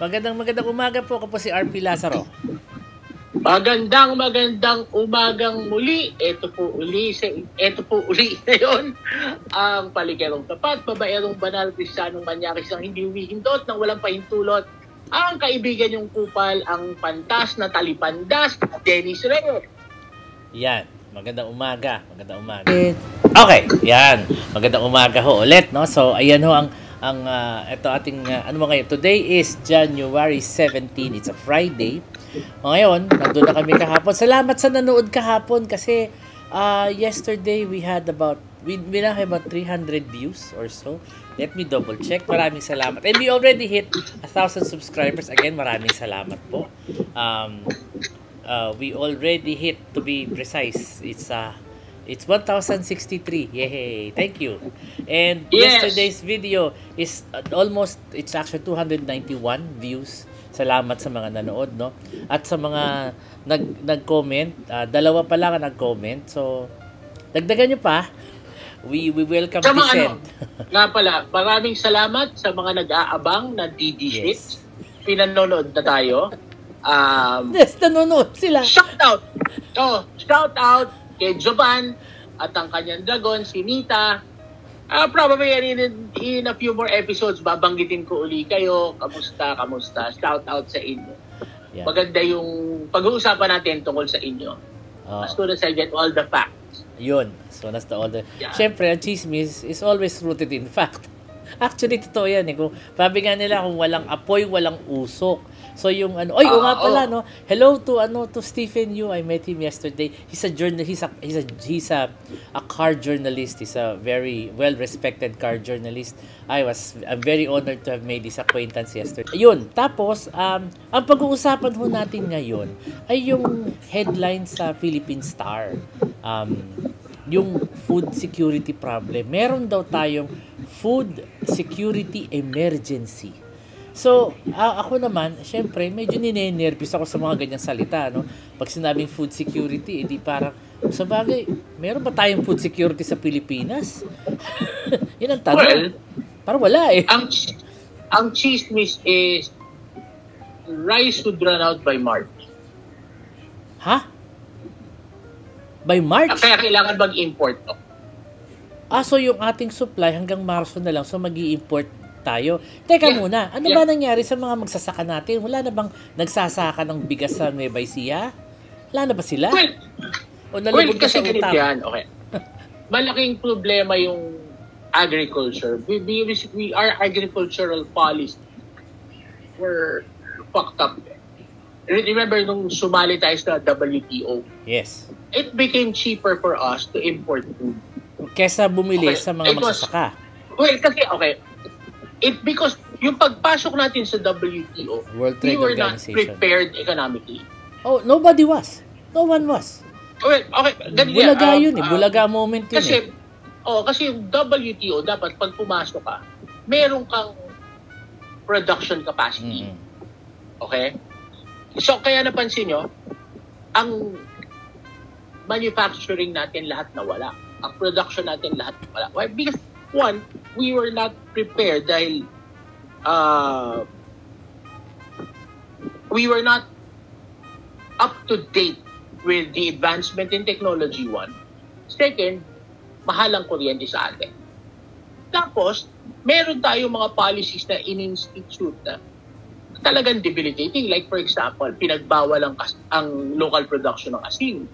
Magandang umaga po. Ako po si RP Lazaro. Magandang umagang muli. Ito po uli ngayon ang Palikerong Tapat, babaerong banal, Kristiyanong manyakis ang hindi humihindot ng walang pahintulot. Ang kaibigan yung kupal, ang pantas na talipandas, Dennis Reyes. Yan. Magandang umaga. Okay, yan. Magandang umaga ho ulit, no? So, ayan ho ang ito ating ano mo ngayon. Today is January 17. It's a Friday. Ngayon, nandun na kami kahapon. Salamat sa nanood kahapon kasi yesterday we have about 300 views or so. Let me double check. Maraming salamat. And we already hit 1,000 subscribers. Again, maraming salamat po. We already hit, to be precise, it's 1,063. Yay! Thank you. And yesterday's video is it's actually 291 views. Salamat sa mga nanood, no? At sa mga nag-comment, dalawa pa lang ang nag-comment. So, dagdagan nyo pa. We welcome dissent. Nga pala, maraming salamat sa mga nag-aabang na DD hits. Pinanonood na tayo. Yes, nanonood sila. Shout out kay Jovan at ang kanyang dragon, si Nita. Probably in a few more episodes, babanggitin ko uli kayo. Kamusta? Shout out sa inyo. Yeah. Maganda yung pag-uusapan natin tungkol sa inyo. As soon as I get all the facts. Yun. As soon as Siyempre, ang chismis is always rooted in fact. Actually, totoo yan. Kung sabi nga nila, kung walang apoy, walang usok. So yung nga pala, no. Hello to Stephen Yu. I met him yesterday. He's a journalist. He's a car journalist. He's a very well-respected car journalist. I'm very honored to have made this acquaintance yesterday. Ayun. Tapos ang pag-uusapan ho natin ngayon ay yung headline sa Philippine Star. Yung food security problem. Meron daw tayong food security emergency. So, ako naman, syempre, medyo ninenervous ako sa mga ganyang salita, no? Pag sinabing food security, edi parang, sa bagay, meron ba tayong food security sa Pilipinas? Yun ang tanong. Well, parang wala eh. Ang chismis is, rice would run out by March. Ha? By March? Kaya kailangan mag-import to. So yung ating supply hanggang Marso na lang, so mag-i-import tayo. Teka muna, ano ba nangyari sa mga magsasaka natin? Wala na bang nagsasaka ng bigas sa Nueva Ecija? Wala na ba sila? Well, kasi ganito yan. Okay. Malaking problema yung agriculture. Our agricultural policy were fucked up. Remember nung sumali tayo sa WTO? Yes. It became cheaper for us to import food. Kesa bumili sa mga magsasaka. Because yung pagpasok natin sa WTO, we were not prepared economically. Nobody was. No one was. Okay. Bulaga yun eh. Bulaga moment yun kasi yung WTO, dapat pag pumasok ka, meron kang production capacity. Okay? So, kaya napansin nyo, ang manufacturing natin lahat nawala. Ang production natin lahat nawala. Why? Because one, we were not prepared dahil we were not up to date with the advancement in technology, one. Second, mahal ang kuryente sa atin. Tapos, meron tayong mga policies na in-institute na talagang debilitating. Like for example, pinagbawal ang local production ng asin.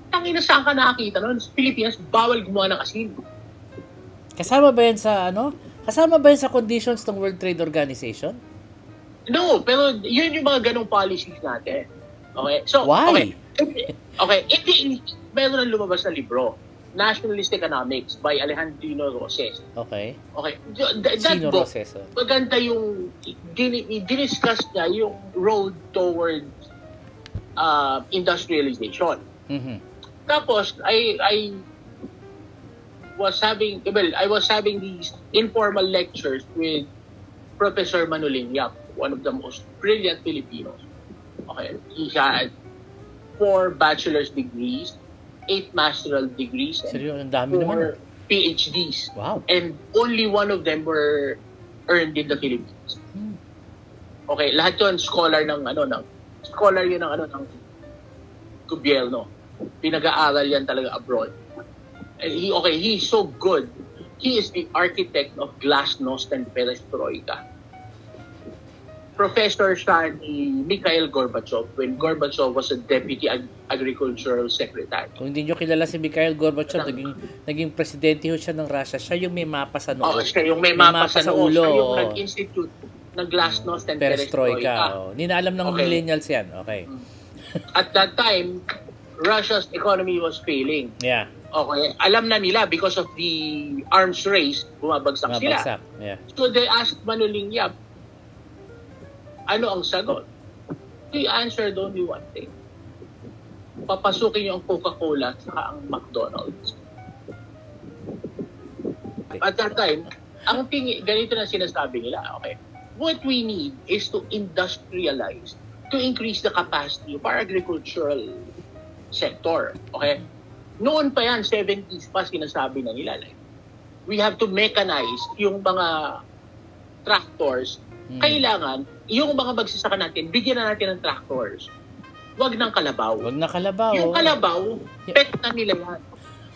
Tangina, saan ka nakakita noon? Sa Pilipinas, bawal gumawa ng asin. Kasama ba yan sa conditions ng World Trade Organization? No, pero yun yung mga ganong policies natin. Okay? So, why? Okay. Meron na lumabas na libro, Nationalist Economics by Alejandro Roses. Okay. That book, maganda yung diniscuss niya yung road towards industrialization. Tapos, I was having these informal lectures with Professor Manolin Yap, one of the most brilliant Filipinos. Okay, he had 4 bachelor's degrees, 8 master's degrees, and 4 PhDs. Wow. And only one of them were earned in the Philippines. Okay, lahat 'yon scholar ng gobyerno. Pinag-aaral yan talaga abroad. He's so good. He is the architect of glasnost and perestroika. Professor siya ni Mikhail Gorbachev when Gorbachev was a deputy agricultural secretary. Kung hindi nyo kilala si Mikhail Gorbachev, naging presidente ho siya ng Russia. Siya yung may mapa sa noo. Siya yung may mapa sa ulo. Siya yung nag-institute ng glasnost and perestroika. Hindi na alam ng millennials yan. Okay. At that time, Russia's economy was failing. Yeah. Okay. Alam na nila because of the arms race, bumabagsak sila. Yeah. So they asked Manoling Yap, ano ang sagot? He answered only one thing. Papasukin niyo ang Coca-Cola saka ang McDonald's. At that time, ganito na sinasabi nila, okay, what we need is to industrialize, to increase the capacity of our agricultural sector. Okay? Noon pa yan, 70s pa, sinasabi na nila. Like, we have to mechanize yung mga tractors. Kailangan, yung mga magsasaka natin, bigyan na natin ng tractors. Wag ng kalabaw. Yung kalabaw, pet na nila yan.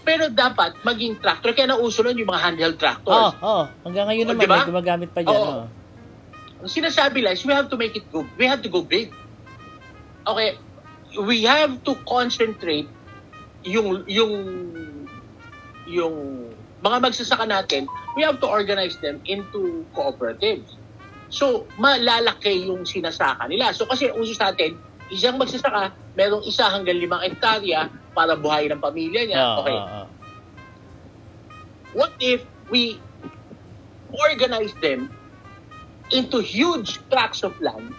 Pero dapat maging tractor. Kaya nauso nun yung mga handheld tractors. Hanggang ngayon naman, diba? May gumagamit pa dyan. Ang sinasabi lang is we have to make it go. We have to go big. Okay, we have to concentrate yung mga magsasaka natin, we have to organize them into cooperatives. So, malalaki yung sinasaka nila. So, kasi uso sa atin, isang magsasaka, merong 1 hanggang 5 hektarya para buhayin ng pamilya niya. Okay. What if we organize them into huge tracts of land,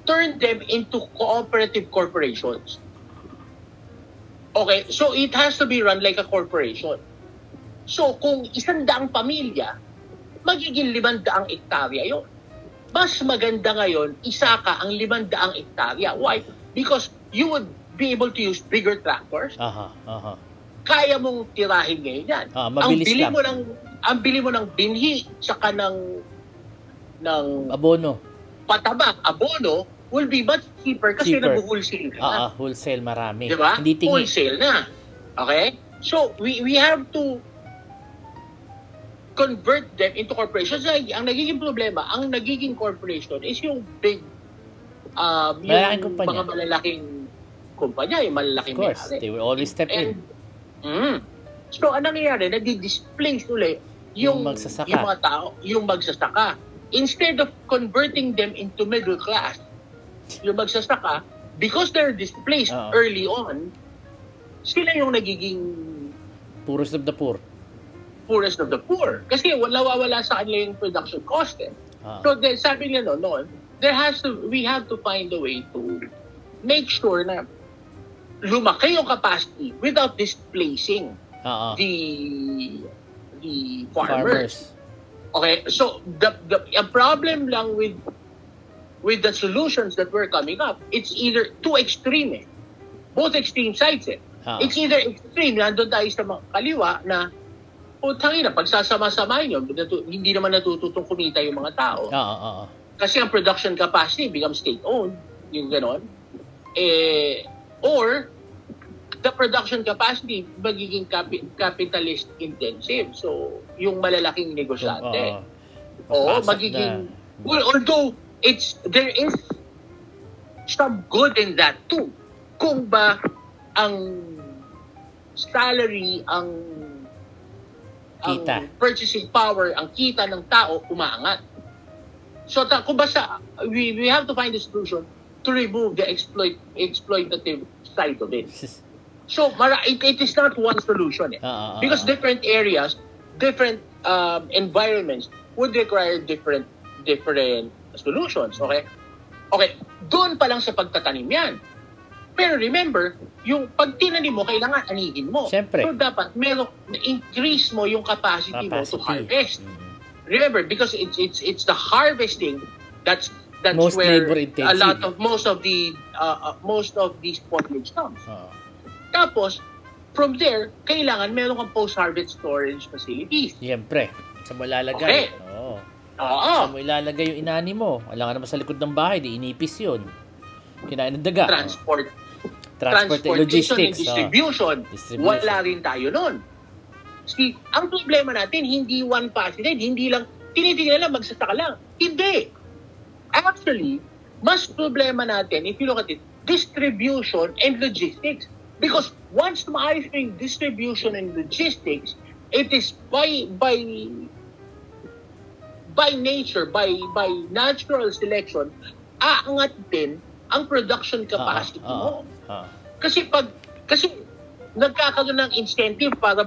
turn them into cooperative corporations? Okay, so it has to be run like a corporation. So kung 100 pamilya, magiging 500 hektarya yun. Mas maganda ngayon, isaka ang 500 hektarya. Why? Because you would be able to use bigger tractors. Kaya mong tirahin ngayon yan. Ang bili mo ng binhi, saka ng abono. Pataba, abono, will be much cheaper kasi nag-wholesale na. Wholesale marami. Diba? Hindi tingi. Wholesale na. Okay? So, we have to convert them into corporations. Ang nagiging problema, ang nagiging corporation is yung big, yung mga malalaking kumpanya, yung malalaking may-ari. Of course, they will always step in. So, anong nangyayari? Nadi-displace ulit yung mga tao, yung magsasaka. Instead of converting them into middle class, yung magsasaka, because they're displaced early on, sila yung nagiging poorest of the poor. Kasi nawawala sa kanila yung production cost. So, sabi nila noon, we have to find a way to make sure na lumaki yung capacity without displacing the farmers. Okay, so the problem lang with the solutions that we're coming up, it's either too extreme. Both extreme sides. It's either extreme, nandun tayo sa mga kaliwa na tangina, pagsasama-samahin yun, hindi naman natututong kumita yung mga tao. Kasi ang production capacity becomes state-owned, yung ganon. Or, the production capacity magiging capitalist-intensive. So, yung malalaking negosyante. Magiging... Well, although, there is some good in that too. Kung ba ang salary, ang purchasing power, ang kita ng tao, umaangat. So, kung basta, we have to find a solution to remove the exploitative side of it. So, it is not one solution. Because different areas, different environments would require different solutions. Okay? Okay, doon pa lang sa pagtatanim yan. Pero remember, yung pag tinanim mo, kailangan anihin mo. Siyempre. So dapat increase mo yung capacity mo to harvest. Remember, because it's the harvesting that's most where most of these spoilage comes. Tapos, from there, kailangan meron kang post-harvest storage facilities. Siyempre, sa malalagay. Okay. Oo. Saan mo ilalagay yung inani mo? Wala ka naman sa likod ng bahay, di inipis yun. Kinain ng daga. Transportation logistics, and distribution. Wala rin tayo nun. See, ang problema natin, hindi one positive, hindi lang, tinitingnan lang, magsasaka lang. Hindi. Actually, mas problema natin, if you look at it, distribution and logistics. Because once maayos yung distribution and logistics, it is by nature, by natural selection, aangat din ang production capacity mo. Kasi nagkakaroon ng incentive para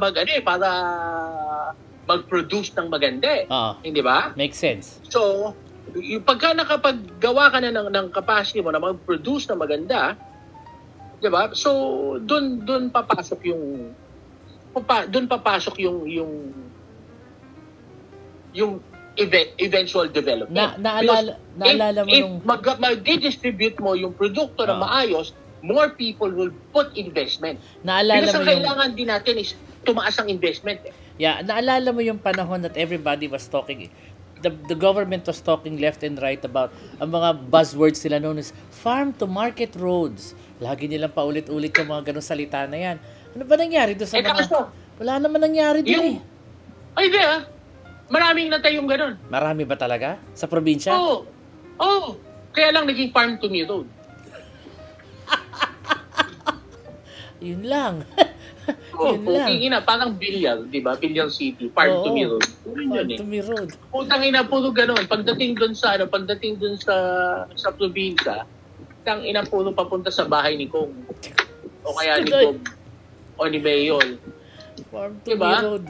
mag-produce ng maganda hindi ba? Makes sense. So, pagka nakapaggawa ka na ng capacity mo na mag-produce ng maganda, di ba? So, doon papasok yung eventual development. Naalala mo nung... If mag-distribute mo yung produkto na maayos, more people will put investment. Because ang kailangan din natin is tumaas ang investment. Yeah, naalala mo yung panahon that everybody was talking, the government was talking left and right about ang mga buzzwords sila known as farm to market roads. Lagi nilang paulit-ulit yung mga ganong salita na yan. Ano ba nangyari doon sa mga... Wala naman nangyari doon Ay, di maraming natayong ganon. Marami ba talaga? Sa probinsya? Oo. Kaya lang naging farm to me road. Yun lang. Parang Bilyal, di ba? Bilyal City, farm to me road. Farm to me road. Putang ina, puro ganon. Pagdating dun sa probinsya, tang ina puro papunta sa bahay ni Kong. O kaya ni Kong. O ni Mayol. Farm to me road.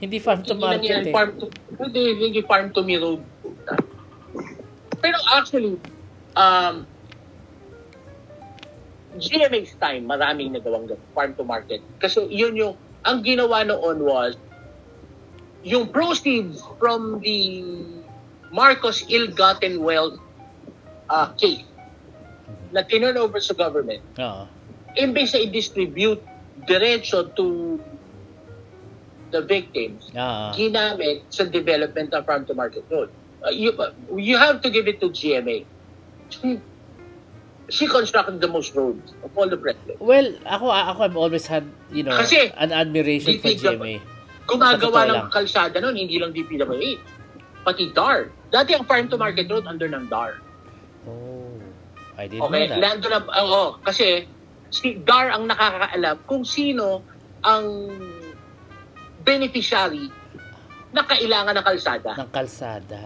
Hindi farm to market Hindi farm to me road. Pero actually, GMA's time, maraming nagawang farm to market. Kasi yun ang ginawa noon was, yung proceeds from the Marcos ill-gotten wealth case na tinurn over sa government, imbes na i-distribute diretso to the victims, ginamit sa development ng farm to market road. You have to give it to GMA. She constructed the most roads of all the presidents. Well, ako I've always had, kasi, an admiration for GMA. Gumagawa ng kalsada noon, hindi lang DPWH. Pati DAR. Dati ang farm to market road under ng DAR. Oh, I didn't know that. Kasi si DAR ang nakakaalam kung sino ang beneficiary na kailangan ng kalsada.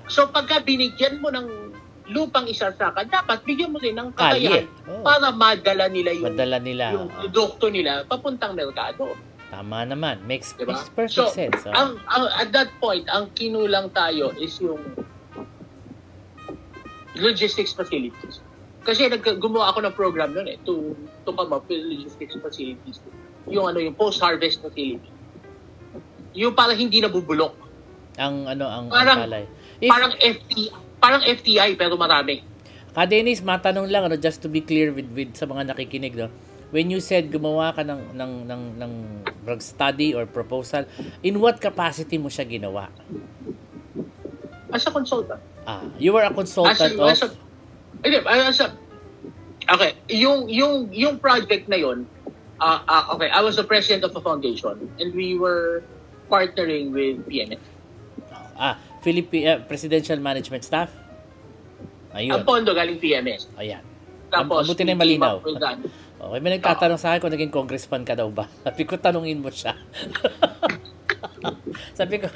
So pagka binigyan mo ng lupang isasaka, dapat bigyan mo din ng kakayahan para madala nila yung produkto nila papuntang merkado. Tama naman. Makes perfect sense. At that point, ang kinulang tayo is yung logistics facilities. Kasi gumawa ako ng program noon to come up with logistics facilities. Yung post-harvest facility. Yung para hindi nabubulok. Ang palay. Parang FTI pero marami. Dennis, matanong lang just to be clear with sa mga nakikinig, no. When you said gumawa ka ng drug study or proposal, in what capacity mo siya ginawa? As a consultant. You were a consultant okay, yung project na yon, okay, I was the president of a foundation and we were partnering with PMS. Presidential Management Staff? Ayun. Ang pondo galing PMS. Ayan. Tapos, buti na yung malinaw. Okay, may nagtatanong sa akin kung naging congressman ka daw ba. Sabi ko, tanungin mo siya. Sabi ko,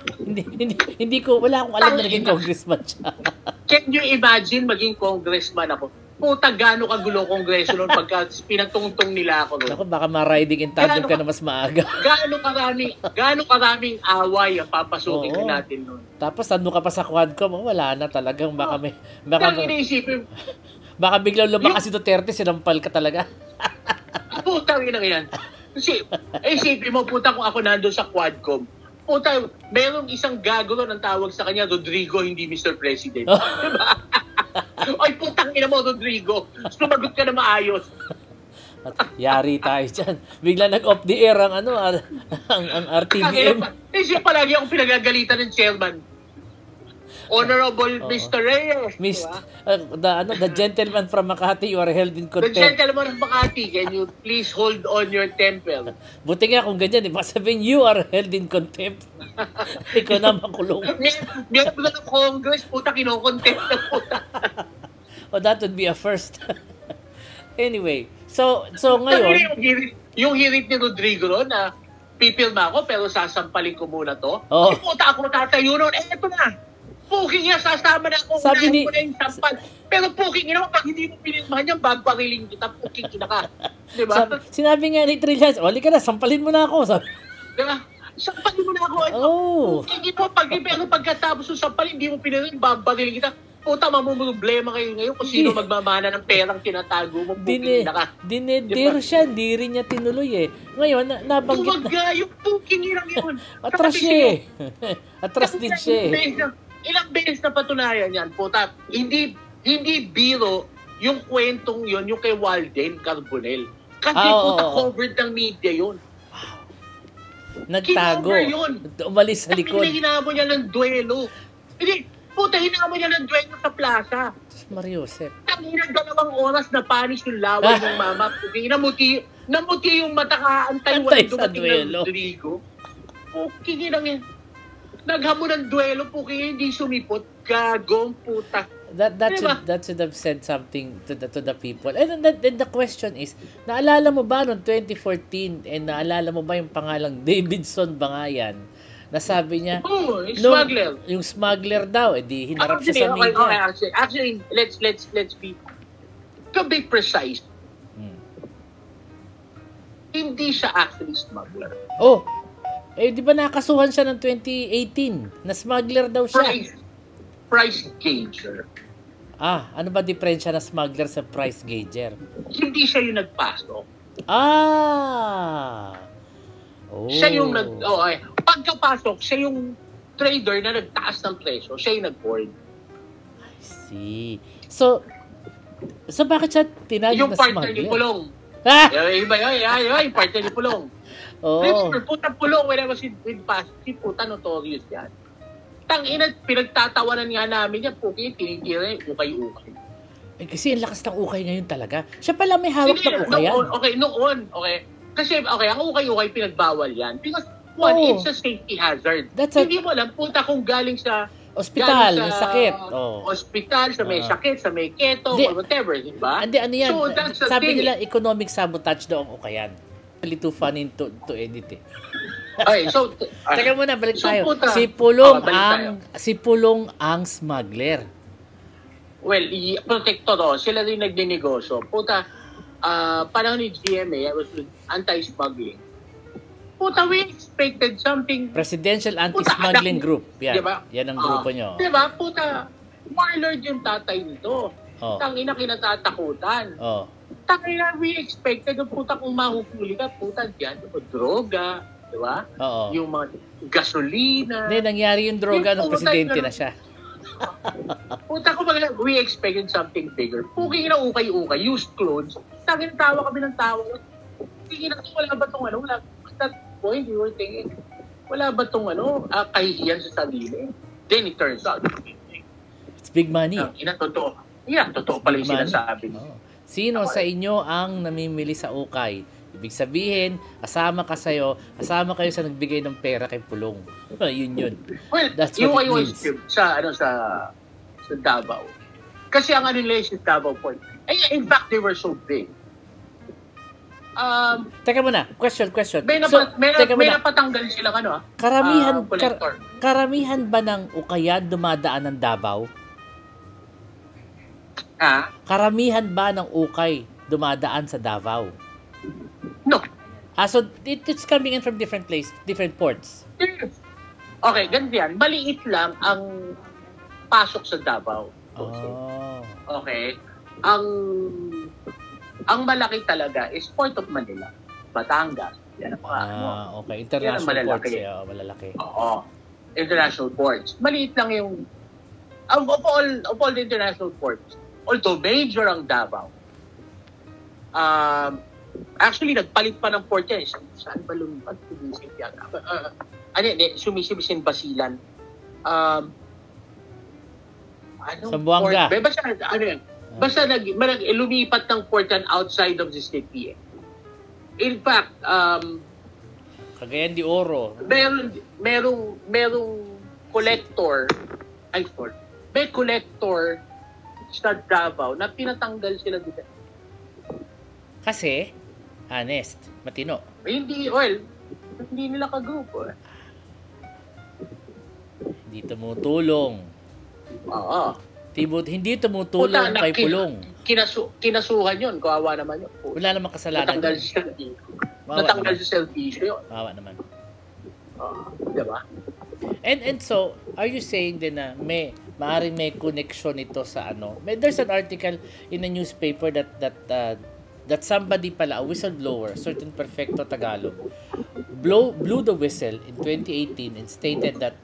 hindi ko, wala akong alam na naging congressman siya. Can you imagine maging congressman ako? Puta, gano'ng kagulo kongreso noon pagka pinagtungtong nila ako noon. Ako, baka ma-riding in tandem ka na mas maaga. Gano'ng karaming away ang papasukin natin noon. Tapos, ano ka pa sa Quadcom? Wala na talagang baka may... Baka biglang lumakas si Duterte, sinampal ka talaga. Putang ina yan. Kasi, isipin mo, puta, kung ako nandun sa Quadcom, puta, merong isang gago ng tawag sa kanya, Rodrigo, hindi Mr. President. Diba? Ay, putang ina mo, Rodrigo. Sumagot ka na maayos. At yari tayo dyan. Bigla nag-off the air ang RTBM. Siya palagi akong pinagagalitan ng chairman. Honorable Mr. Reyes. The gentleman from Makati, you are held in The contempt. gentleman of Makati, can you please hold on your temper? Buti nga kung ganyan, di ba sabihin, you are held in contempt. Ikaw na makulong. Miyembro ng Congress, puta, kinokontempt na puta. That would be a first. Anyway, so ngayon, yung hirit ni Rodrigo ron na pipilma ako pero sasampalin ko muna to. Oh. Puta, ako tatayo nun. Eto na. Puking niya, sasama na ako. Sabi ni... Ko na yung sampal. Pero puking niya, pag hindi mo pinilmahan niya, bagbariling kita, puking kita ka. Diba? Sinabi nga ni Trillians, oli ka na, sampalin mo na ako. Sabi. Diba? Sampalin mo na ako. Puking mo, pero pagkatapos yung sampalin, hindi mo pinilmahan, bagbariling kita. Puta, mamumroblema kayo ngayon kung sino magmamana ng perang tinatago mo. Puking na ka. Dinedir siya, di rin niya tinuloy eh. Ngayon, nabanggit na. Yung puking nilang yun. Atras siya eh. Atras din siya eh. Ilang beses na patunayan yan, puta. Hindi biro yung kwentong yun, yung kay Walden Carbonell. Kasi covered ng media yun. Nagtago. Yun. Umalis sa likod. Hinamo niya ng duelo. Hindi, puta, hinamo niya ng duelo sa plaza. Mariusep. Tanginang 2 oras na panis yung laway ng mama. Namuti yung matakaantay walang dumating ng Rodrigo. Kinginang yan. Naghamo ng duelo po kaya hindi sumipot. Gagong puta. That should have said something to the people. And the question is, naalala mo ba noong 2014 and naalala mo ba yung pangalang Davidson Bangayan na sabi niya, yung smuggler. Yung smuggler daw, di hinarap siya sa media. Actually, let's be precise. Hindi siya actually smuggler. Di ba nakasuhan siya ng 2018 na smuggler daw siya? Price gauger. Ano ba diferensya na smuggler sa price gauger? Hindi siya yung nagpasok. Siya yung pagkapasok, siya yung trader na nagtaas ng presyo. Siya yung nag-board. I see. So bakit siya tinawag na smuggler? Yung partner ni Pulong. Iba yun, yung partner ni Pulong. Puta Pulong, when I was with Pasok, si puta notorious yan. Tangina, pinagtatawanan nga namin yan, puki, tinitira yung ukay-ukay. Kasi ang lakas ng ukay ngayon talaga. Siya pala may hawak ng ukayan. Noon. Kasi, ang ukay-ukay pinagbawal yan. Because, it's a safety hazard. Hindi mo alam, puta, kung galing sa ospital, may sakit. Ospital, sa may sakit, sa may keto, or whatever, di ba? Ano yan? So, sabi nila, economic sabotage daw ang ukayan. Really too funny to edit eh. Okay, so teka muna, balik tayo. Puta, si Pulong ang smuggler. Well, protector sila rin nagdinegosyo. Puta, panahon ni GMA, I was with anti-smuggling. Puta, we expected something. Presidential Anti-Smuggling Group. Yan. Diba? Yan ang grupo nyo. Diba? Puta, warlord yung tatay nito. Tangina kinatatakutan. Tangina, we expected puta kung mahuhuli ka, puta dyan, droga, di ba? Yung mga gasolina. Hindi, nangyari yung droga nung presidente na siya. Puta ko we expected something bigger. Puking na ukay-ukay, used clothes. Tangina, tawa kami ng tawa. Tingin na wala ba itong wala. At that point, we were thinking, wala ba itong kahihiyan sa sarili? Then it turns out, it's big money. Totoo. Totoo pala yung sinasabi. Sino sa inyo ang namimili sa ukay? Ibig sabihin, kasama kayo sa nagbigay ng pera kay Pulong. Yun. Well, that's yung what it means. Sa Davao. Kasi ang sa Davao Port. In fact, they were so big. Teka muna, question. May napatanggal silang Karamihan ba ng ukayan dumadaan ng Davao? Karamihan ba ng ukay dumadaan sa Davao? No. So it's coming in from different ports. Okay, ganito yan. Maliit lang ang pasok sa Davao. Okay. Ang malaki talaga is Port of Manila, Batangas. Yan ang okay. International ports. Malalaki. Oo. International ports. Maliit lang yung of all the international ports. Although major ang Davao. Actually, nagpalit pa ng port yan. Saan ba lumipat? Sumisip yan. Sumisip Basilan. Zamboanga. port? Basta, ano yan? Basta lumipat ng port yan outside of the city. In fact, Cagayan de Oro. merong collector, may collector sa Davao na pinatanggal sila dito. Kasi, honest, matino. Hindi nila kagrupo. Hindi tumutulong. Oo. Hindi tumutulong kay Pulong. Kinasuhan yun. Kawawa naman yun. Wala namang kasalanan. Natanggal sa selfie yun. Kawawa naman. Diba? And so, are you saying din na maaaring may connection ito sa ano? There's an article in a newspaper that somebody pala, a whistleblower, certain Perfecto Tagalog, blew the whistle in 2018 and stated that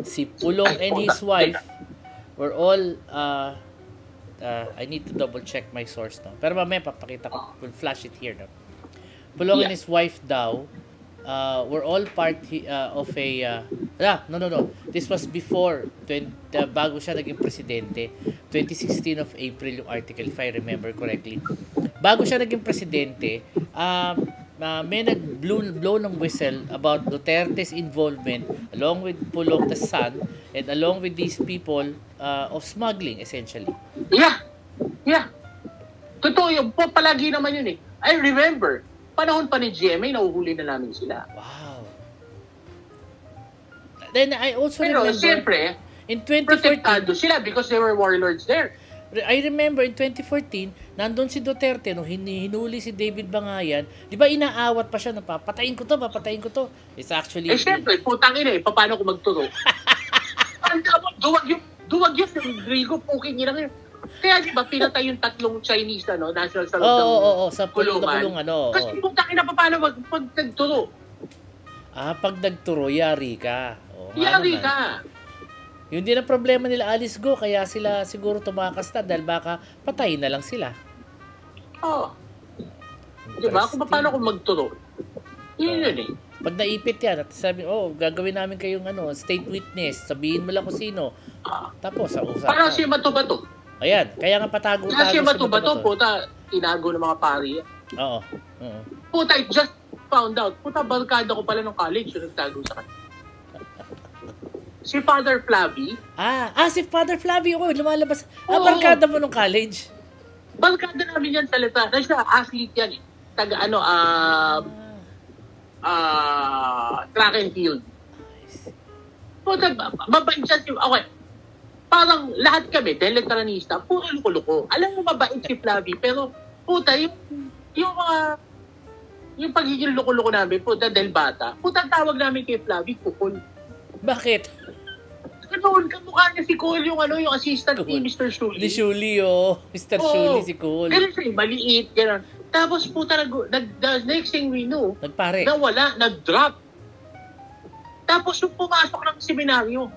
si Pulong and his wife were all I need to double check my source, no? Pero mamaya papakita ko, we'll flash it here, no? Pulong and his wife daw were all part of a no. This was before bago siya naging presidente. 2016 of April yung article, if I remember correctly. Bago siya naging presidente, may nag-blow ng whistle about Duterte's involvement along with Pulong the son and along with these people of smuggling, essentially. Yeah. Totoo yun. Palagi naman yun eh. I remember, panahon pa ni GMA, nahuhuli na namin sila. Wow. Then I also Pero remember, siyempre, in 2014, protektado sila because there were warlords there. I remember in 2014, nandun si Duterte, nung hinuli si David Bangayan, di ba inaawat pa siya na papatayin ko to. It's actually... Siyempre, putang ina eh, paano ko magturo? Duwag yung Rodrigo, puking ina ngayon. Kaya di ba, pinatay yung 3 Chinese, national sa loob ng sa kulungan. Kasi putang ina, paano pag nagturo? Pag nagturo, yari ka. Yari ka. Yun din ang problema nila Alice Go, kaya sila siguro tumakas na dahil baka patayin na lang sila. Diba? Kung paano ko magturo? Yun eh. Pag naipit yan, at sabi, gagawin namin kayong state witness, sabihin mo lang kung sino. Tapos, sa usapan. Parang si Bato-Bato. Ayan, kaya nga patago si Bato-Bato, puta, tinago ng mga pari. Oo. Puta, I just found out. Puta, barkada ko pala ng college yung nagtago sa kanya. Si Father Flavie. Si Father Flavie. Lumalabas. Barkada mo nung college. Barkada namin yan sa letra. Siya, athlete yan eh. Track and field. Puta, mabait siya. Okay. Parang lahat kami, dahil letranista, puro luko-luko. Alam mo, mabait si Flavie, pero puta, yung pagiging luko-luko namin, puta, dahil bata, puta, tawag namin kay Flavie, Kukul. Bakit? Noon, kamukha niya si Cole, yung assistant ni Mr. Shuli. Ni Shuli, Mr. Shuli, si Cole. Ganun siya, maliit, gano'n. Tapos, puta, the next thing we know, nagpare. Nawala, nag-drop. Tapos, yung pumasok ng seminaryo,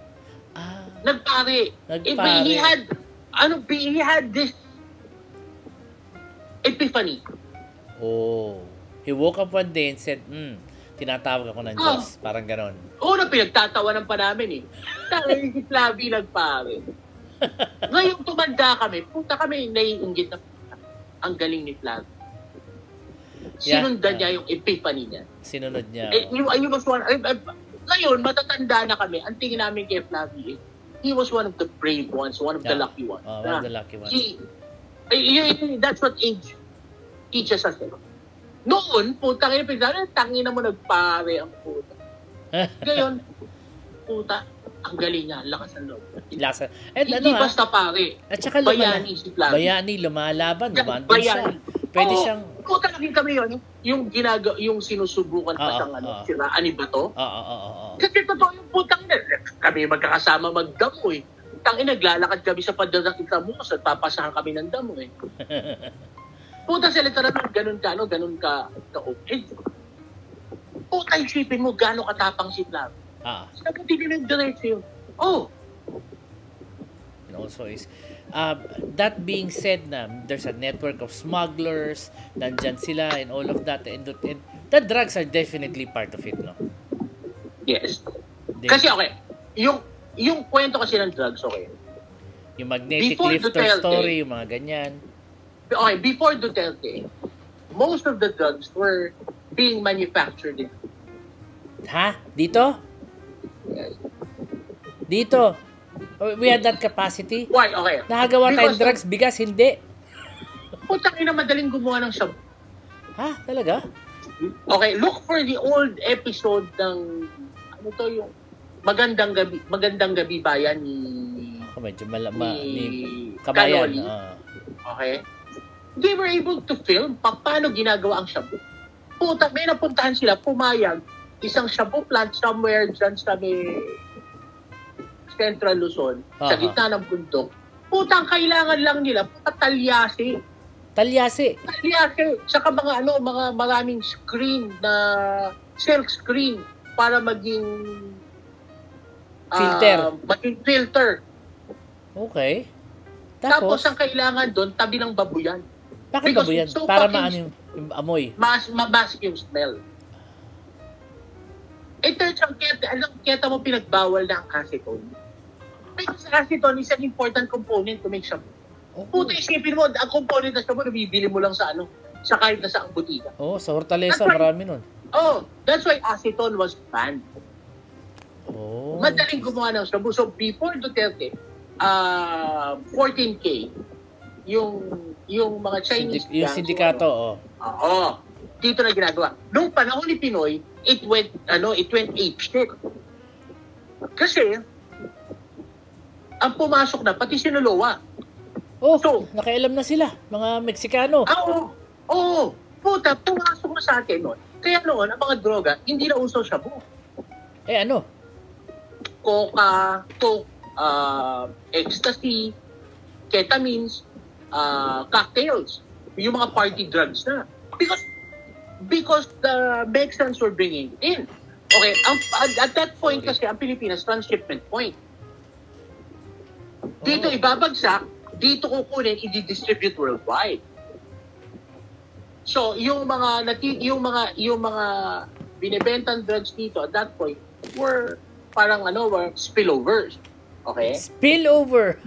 nagpare. He had this epiphany. He woke up one day and said, tinatawag ako ng Diyos. Parang ganon. Pinagtatawanan pa namin eh. Dahil si Flavie nagpare. Ngayon tumanda kami, puta kami naiinggit na ang galing ni Flavie. Sinundan niya yung epiphany niya. Sinunod niya. Ngayon, matatanda na kami. Ang tingin namin kay Flavie, he was one of the brave ones, one of the lucky ones. One of the lucky ones. That's what age teaches us. Noon, putang ina, tangina mo nagpare ang puta. Ngayon, puta, ang galing niya, lakas ng loob. Hindi basta pare. At saka bayani si Flavie. Bayani, lumalaban. Lumandun siya. Pwede siyang... Puta, nakita kami yun. Yung sinusubukan pa siyang siraan ni Bato. Kasi totoo yung putang ina. Kami magkakasama magdamo eh. Tangina, naglalakad kami sa pagdadakit sa Mos at papasahan kami ng damo eh. Puta sa literal, ganun ka okay. Puta, isipin mo, gano'n katapang si Flavie. Sinabuti din yung diretso yun. And also is, that being said na, there's a network of smugglers, nandyan sila and all of that, and the drugs are definitely part of it, no? Yes. Kasi okay, yung kwento kasi ng drugs, okay. Yung magnetic Before lifter Duterte. story, yung mga ganyan. Okay, before Duterte, most of the drugs were being manufactured in. Ha? Dito? Dito. We had that capacity. Why? Okay. Nakagawa tayong Because drugs, bigas, hindi. Putang ina, madaling gumawa ng shabu. Ha? Talaga? Okay, look for the old episode ng ano to yung Magandang Gabi Bayan ni Ako medyo ni Kabayan. Canoli. Okay? They were able to film paano ginagawa ang shabu. Puta, may napuntahan sila, pumayag, isang shabu plant somewhere dyan sa may Central Luzon, sa gitna ng bundok. Putang kailangan lang nila, talyasi. Talyasi. Saka mga maraming screen na silk screen para maging filter. Okay. Tapos ang kailangan doon, tabi ng babuyan. Bakit babuyan? Para maano yung amoy? Mabask yung smell. Turns out, kaya mo pinagbawal na ang acetone. Because acetone is an important component to make shabu. Puta, isipin mo, ang component na shabu, nabibili mo lang sa kahit na sa butika. Sa Hortaleza, marami nun. That's why acetone was banned. Madaling gumawa ng shabu. So, before Duterte, 14K, yung mga Chinese yung sindikato, dito na ginagawa. Nung panahon ni Pinoy, it went apeshit. Kasi, ang pumasok na, pati sinulowa. Nakailam na sila, mga Meksikano. Puta, pumasok na sa atin noon. Kaya noon, ang mga droga, hindi na uso shabu. Ano? Coca, Coke, ecstasy, ketamines, cocktails. Yung mga party drugs na. Because the Mexicans were bringing it in. Okay, at that point kasi, ang Pilipinas, transshipment point. Dito ibabagsak, dito kukunin, i-distribute worldwide. So, yung mga binibentang drugs dito at that point were were spillovers. Okay? Spillover.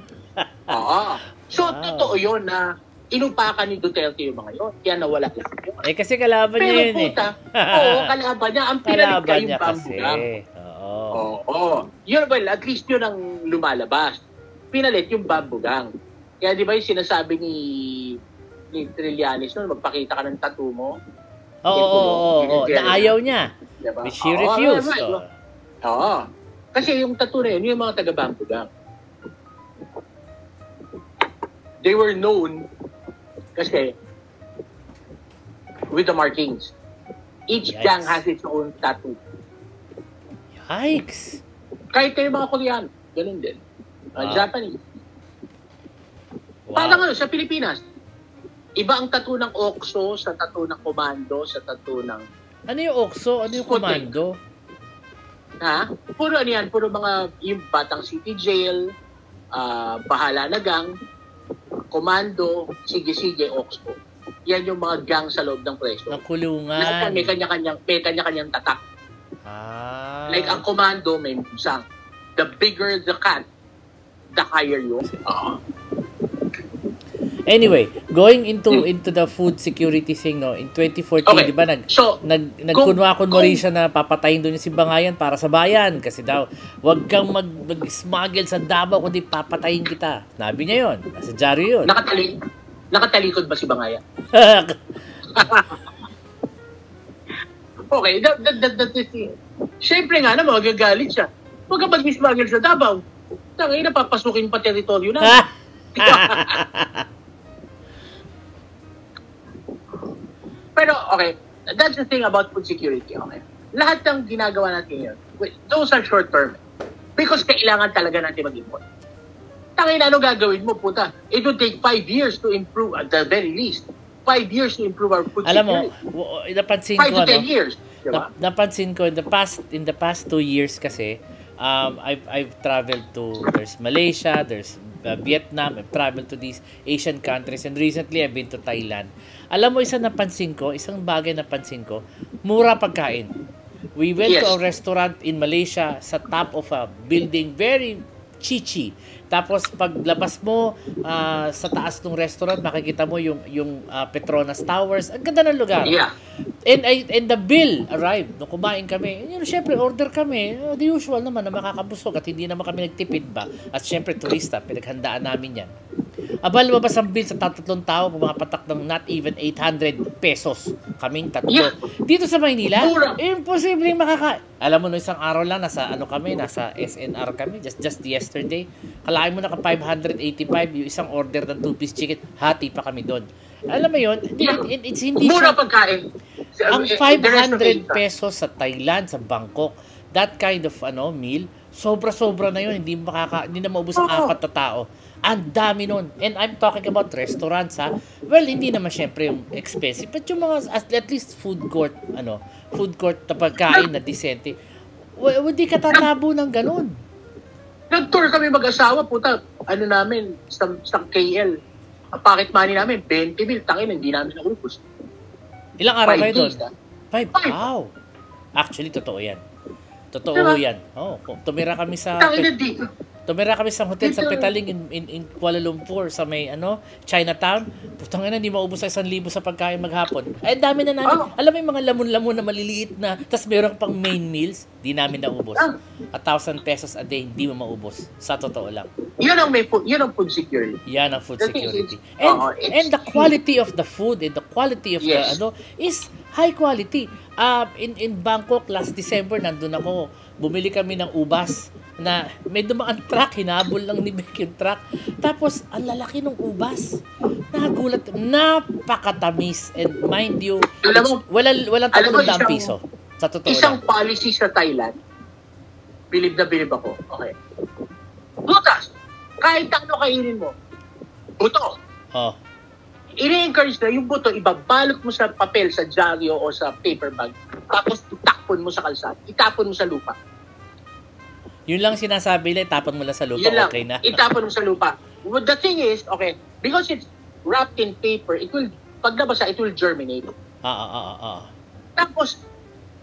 So, totoo 'yon na inupakan ni Duterte yung mga 'yon. Kaya nawala lang yun. Kasi kalaban niya yun puta, kalaban niya. Ang pinalit ka yung bamboo lang. Well, at least yun ang lumalabas. Pinalit yung bamboo gang. Kaya di ba yung sinasabi ni Trillanes noon, magpakita ka ng tattoo mo? Na ayaw niya. Diba? Which she refused. Kasi yung tattoo na yun, yung mga taga-bamboo gang. They were known kasi with the markings. Each gang has its own tattoo. Yikes! Kahit kayo mga Koreano, ganun din. Japanese. Wow. Parang sa Pilipinas, iba ang tattoo ng OXO sa tattoo ng Komando, sa tattoo ng... Ano yung OXO? Ano yung Komando? Puro yan. Puro mga yung Batang City Jail, Bahala na Gang, Komando, Sige-Sige, OXO. Yan yung mga gang sa loob ng preso. Ng kulungan. May kanya-kanyang tatak. Like ang Komando, may musang. The bigger the cat, the higher yung... Anyway, going into the food security thing, no, in 2014, di ba, nagkunwa-kunwari siya na papatayin doon yung Simbangayan para sa bayan. Kasi daw, wag kang mag-smuggle sa Davao kundi papatayin kita. Nabi niya yun. Nasa dyaryo yun. Nakatalikod ba si Bangayan? Okay, that's the thing. Siyempre nga naman, magagalit siya. Huwag ka mag-smuggle sa Davao. Tangay na, papasukin pa teritoryo na. Pero, okay, that's the thing about food security, okay? Lahat ng ginagawa natin yun, those are short-term. Because kailangan talaga natin mag-import. Tangin, ano gagawin mo, puta? It will take 5 years to improve, at the very least. 5 years to improve our food security. Alam mo, napansin 5 ko, to 10 years. Diba? Napansin ko, in the past 2 years kasi, I've traveled to, there's Malaysia, there's Vietnam, I've traveled to these Asian countries, and recently I've been to Thailand. Alam mo, isang bagay napansin ko, mura pagkain. We went to a restaurant in Malaysia sa top of a building, very Chichi. Tapos paglabas mo sa taas ng restaurant, makikita mo yung Petronas Towers. Ang ganda ng lugar. Yeah. And the bill arrived. Nung kumain kami, syempre order kami. The usual naman na makakabusog at hindi naman kami nagtipid ba. At syempre turista, pinaghandaan namin yan. Abal, lumabas ang bill sa tatlong tao, pumapatak ng not even 800 pesos. Kaming tatlo. Yeah. Dito sa Maynila, Mura. imposibleng Alam mo, no, isang araw lang, nasa SNR kami, just yesterday. Kalahin mo na 585, yung isang order ng 2-piece chicken, hati pa kami doon. Alam mo yun, it's hindi Mura siya, pagkain. ang 500 pesos sa Thailand, sa Bangkok, that kind of meal, sobra-sobra na yun, hindi na maubos ang 4 na tao. Ang dami nun. And I'm talking about restaurants, ha. Well, hindi naman syempre yung expensive, but yung mga, at least food court na pagkain na decente, hindi ka tatabo ng ganun. Nag-tour kami mag-asawa, puta, namin, sa KL. Ang pocket money namin, 20 mil, tangin, hindi namin naubos. Ilang araw kayo doon? 5 Wow. Actually, totoo yan. Totoo Diba? yan. Tumira kami sa hotel sa Petaling in Kuala Lumpur sa may Chinatown. Putang ina, hindi maubos sa 1,000 sa pagkain maghapon. Ay, dami na namin. Alam mo yung mga lamon-lamon na maliliit na, tas meron pang main meals, di namin naubos. 1,000 pesos a day, hindi mo maubos. Sa totoo lang. Yan ang food security. Yan ang food security. It's And the quality of the food and the quality of Yes. the is high quality. In Bangkok last December nandun ako. Bumili kami ng ubas na may dumaan truck, hinabol lang ni Beck yung truck. Tapos ang lalaki ng ubas. Nagulat, napakatamis, and mind you, Alam mo, walang 300 piso. Sa totoo Isang lang. policy sa Thailand, bilib na bilib ako. Okay. Butas! Kahit ano kainin mo, buto. Oh. Ini-encourage na yung buto, ibabalot mo sa papel, sa dyaryo o sa paper bag, tapos itakpon mo sa kalsada, itapon mo sa lupa. Yun lang sinasabi nila, tapon mo lang sa lupa, Yun lang, okay na. itapon mo sa lupa. But the thing is, okay, because it's wrapped in paper, pag nabasa, it will germinate. Tapos,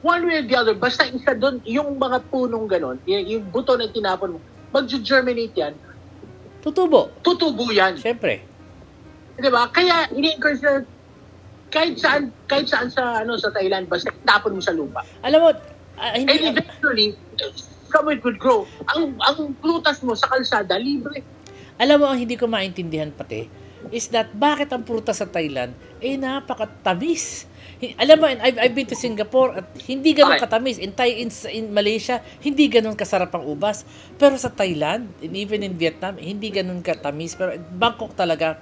one way or the other, basta isa doon, yung mga punong ganon, yung buto na tinapon mo, mag-germinate yan, tutubo yan. Siyempre. Diba? Kaya, ini-encourage na, kahit saan sa Thailand, basta itapon mo sa lupa. Alam mo, And eventually, some it would grow. Ang prutas mo sa kalsada, libre. Alam mo, ang hindi ko maintindihan pati, is that bakit ang prutas sa Thailand napakatamis. Alam mo, I've been to Singapore at hindi ganun katamis. In Malaysia, hindi ganun kasarap ang ubas. Pero sa Thailand, and even in Vietnam, hindi ganun katamis. Pero Bangkok talaga,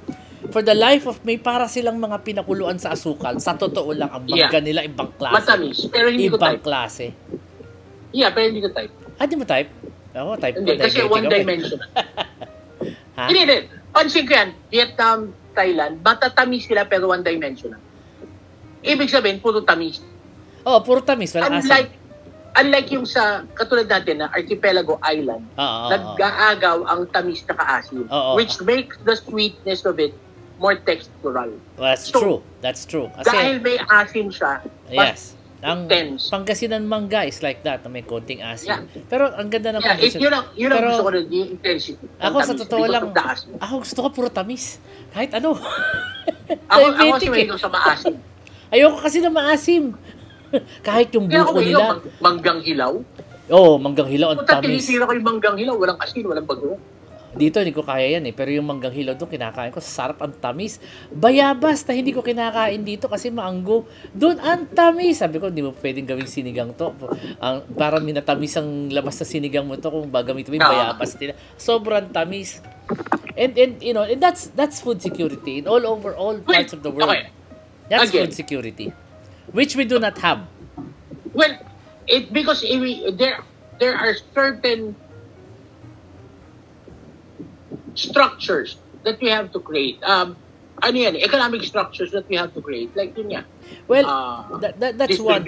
for the life of me, para silang mga pinakuluan sa asukal. Sa totoo lang, ang mangga nila, ibang klase. Matamis, pero hindi ko ibang type. klase. Yeah, pero hindi ko type. Di mo type? Ako, type Hindi, ko. kasi one-dimensional. Ha? Hindi. Pansin ko yan, Vietnam, Thailand, matatamis sila pero one-dimensional. Ibig sabihin, puro tamis. Puro tamis. Walang asin. Unlike yung sa, katulad natin na Archipelago Island, nag-aagaw ang tamis na kaasin, which makes the sweetness of it more textural. That's true. Kasi, dahil may asin siya, yes. Ang tense. Pangasinan mangga is like that, na may konting asin. Yeah. Pero ang ganda ng condition. Yun ang gusto ko na, yung intensity. Ako sa totoo lang, ako gusto ko puro tamis. Kahit ano. Ako si Wendell sa maasim. Ayoko kasi na maasim. Kahit yung buko nila. Manggang hilaw? Manggang hilaw, ang tamis. Tinisira ko yung manggang hilaw, walang asin, walang bago. Dito, hindi ko kaya yan pero yung manggang hilaw doon, kinakain ko, sarap, ang tamis. Bayabas na hindi ko kinakain dito kasi maanggo. Doon, ang tamis. Sabi ko, hindi mo pwedeng gawing sinigang to. Parang minatamis ang labas sa sinigang mo to kung bagamit mo yung bayabas nila. Sobrang tamis. And that's food security in all parts of the world. Okay. That's food security. Which we do not have. Well, because there are certain structures that we have to create. Economic structures that we have to create. Like yun yan. Well, that's one.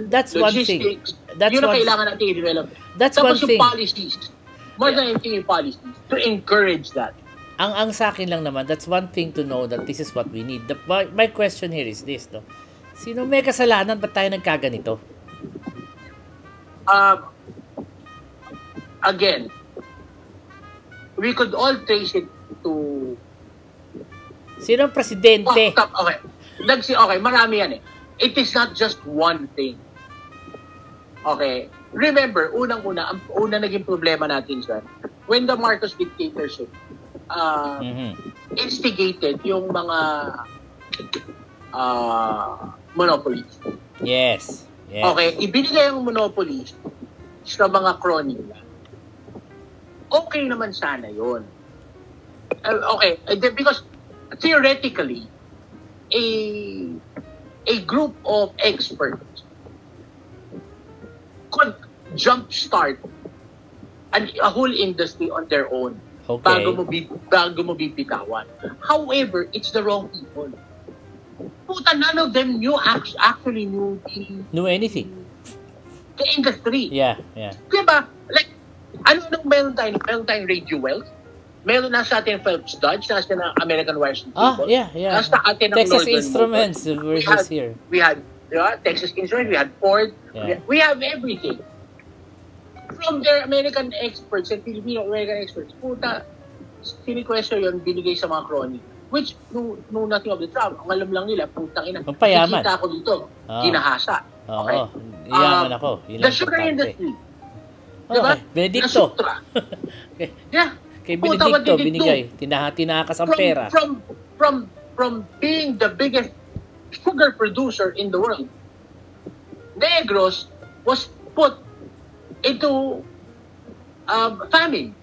That's one thing. Yun ang kailangan natin i-develop. That's Tapos one thing. Yung policies. More than anything yung policies. To encourage that. Ang sa akin lang naman, that's one thing to know that this is what we need. My question here is this, no? Sino may kasalanan? Ba't tayo nagkaganito? Again, we could all trace it to... Sino ang presidente? Okay. Okay, marami yan eh. It is not just one thing. Okay. Remember, ang naging problema natin sir, when the Marcos dictatorship instigated yung mga monopolies. Yes. Okay, ibinigay ang monopolies sa mga crony nila. Okay naman sana yun. Okay, because theoretically, a group of experts could jumpstart a whole industry on their own bago mo bibitawan. However, it's the wrong people. Puta, none of them actually knew anything. The industry. Yeah. Diba? Like, meron tayong Radio Wells? Meron na sa atin Phelps Dodge, nasa na American Wires and Cable. Yeah. Nasa atin ng Texas Northern Instruments, versus here. We had Texas Instruments, we had Ford, Yeah. we have everything. From their American experts and Filipino-American experts, puta, sini-question yun, binigay sa mga crony. Which, know nothing of the trouble. Ang alam lang nila, putang ina. Pampayaman. Kikita ako dito, ginahasa. Okay? Iyaman ako. The sugar industry. Diba? Benedicto. Yeah. Kay Benedicto, binigay. Tinakas ang pera. From being the biggest sugar producer in the world, Negros was put into famine.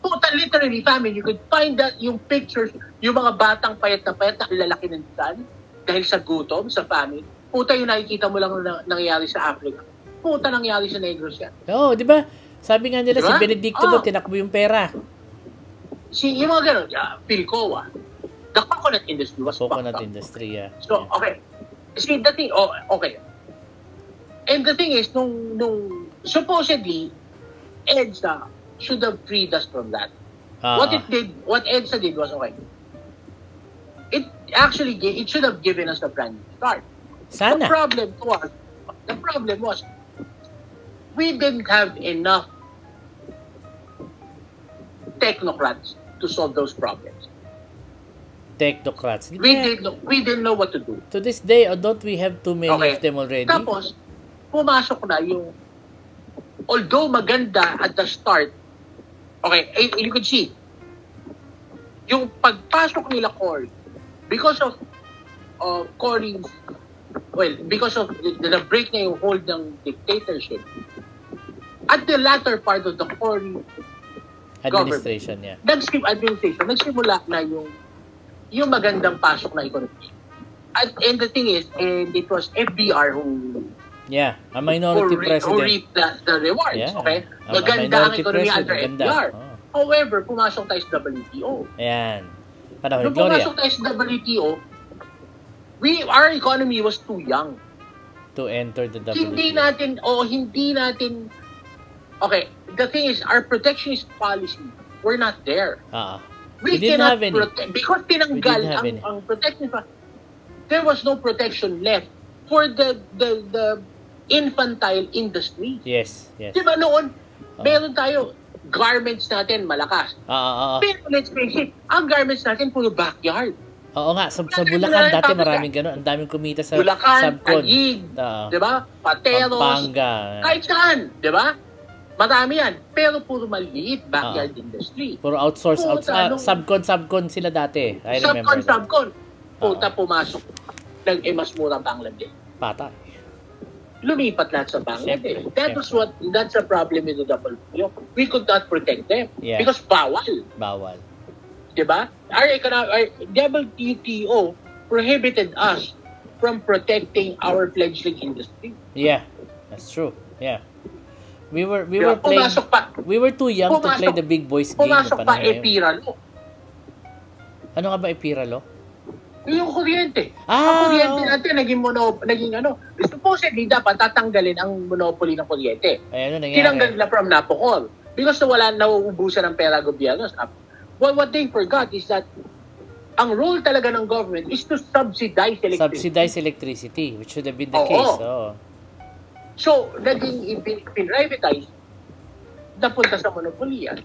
Puta, literally famine. You could find that yung pictures, yung mga batang payat na lalaki ng tiyan dahil sa gutom, sa famine. Puta, yung nakikita mo lang nangyayari sa Africa. Puta, nangyayari sa Negros yan. Oo, di ba? Sabi nga nila, si Benedicto daw, tinakbo yung pera. Yung mga gano'n, Philcoa, the coconut industry was coconut industry, yeah. So, okay. See, the thing, okay. And the thing is, nung supposedly, EDSA should have freed us from that. What EDSA did was, okay, it should have given us a brand new start. Sana. The problem was, we didn't have enough technocrats to solve those problems. Technocrats. We didn't know what to do. To this day, don't we have too many of them already? Tapos, pumasok na yung, although maganda at the start, okay, you could see, yung pagpasok nila Cory, because of Cory's, because of the break na yung hold ng dictatorship, at the latter part of the Cory administration, nagsimula na yung magandang pasok na economy. And the thing is, it was FBR who a minority president who reaped the rewards. Yeah. Okay? Maganda ang ekonomiya under FBR. Oh. However, pumasok tayo sa WTO. Ayan. Nung pumasok tayo sa WTO, our economy was too young to enter the WTO. Hindi natin okay, the thing is, our protectionist policy, we're not there. We didn't have any. Because tinanggal ang protection, there was no protection left for the infantile industry. Yes. Diba noon, meron tayo, garments natin malakas. Pero let's face it, ang garments natin puro backyard. Oo nga, sa Bulacan dati maraming gano'n. Ang daming kumita sa Bulacan, Subcon. Taguig, diba? Pateros, Pampanga. Kahit saan, diba? Marami yan. Pero puro maliit backyard industry. Puro outsource. Subcon sila dati. I remember. Subcon. Puta, pumasok. Mas murang Bangladesh. Patay. Lumipat lahat sa Bangladesh. That's a problem with the WTO. We could not protect them. Yeah. Because bawal. Diba? Our WTO prohibited us from protecting our fledgling industry. Yeah. That's true. Yeah. We were too young to play the big boys game. Pumasok pa Epiralo. Ano nga ba Epiralo? Yung kuryente. Ang kuryente natin naging supposedly dapat tatanggalin ang monopoly ng kuryente. Tinanggal na from Napocol. Because nauubusan ng pera gobyerno. What they forgot is that ang role talaga ng government is to subsidize electricity. Which should have been the case. So, naging pinrivatize, napunta sa monopoly yan.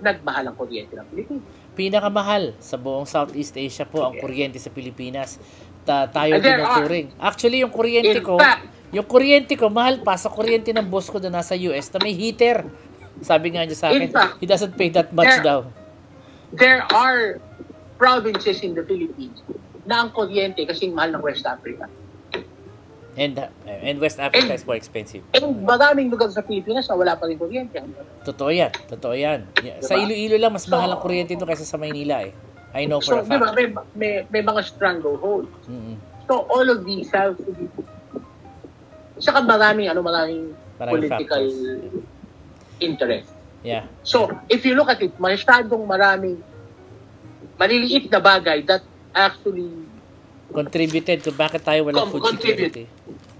nagmahal ang kuryente ng Pilipinas. Pinakamahal sa buong Southeast Asia po ang kuryente sa Pilipinas. Tayo And there tinuturing. Actually, yung kuryente In ko, fact, mahal pa sa kuryente ng boss ko na nasa US na may heater. Sabi nga niya sa akin, In fact, he doesn't pay that much daw. there are provinces in the Philippines na ang kuryente kasing mahal ng West Africa. And West Africa is more expensive. And maraming lugar sa Pilipinas na wala pa rin kuryente. Totoo yan. Yeah. Sa Iloilo lang, mas mahal ang kuryente ito kaysa sa Maynila eh. I know for a fact. Diba, may mga strangleholds. Mm-hmm. So, all of these have to be... Saka maraming political interest. Yeah. So, if you look at it, masyadong maraming maliliit na bagay that actually contributed to bakit tayo walang food security.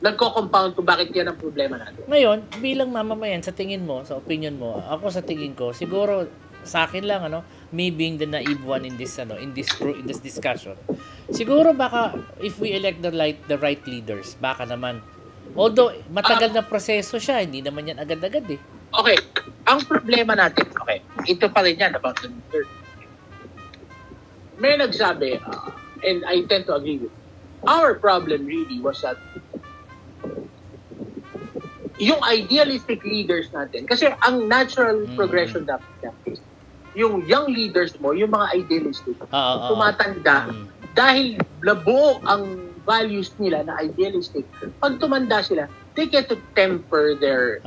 Nagko-compound to bakit yan ang problema natin. Ngayon, bilang mamamayan, sa tingin mo, sa opinion mo, ako sa tingin ko, siguro sa akin lang, me being the naive one in this discussion, siguro baka if we elect the right leaders, baka naman, although matagal na proseso siya, hindi naman yan agad-agad eh. Okay, ang problema natin, ito pa rin yan about the leaders. May nagsabi, and I tend to agree with, our problem really was that yung idealistic leaders natin, kasi ang natural progression dapat is, yung young leaders mo, yung mga idealistic, tumatanda, dahil labuo ang values nila na idealistic, pag tumanda sila, they get to temper their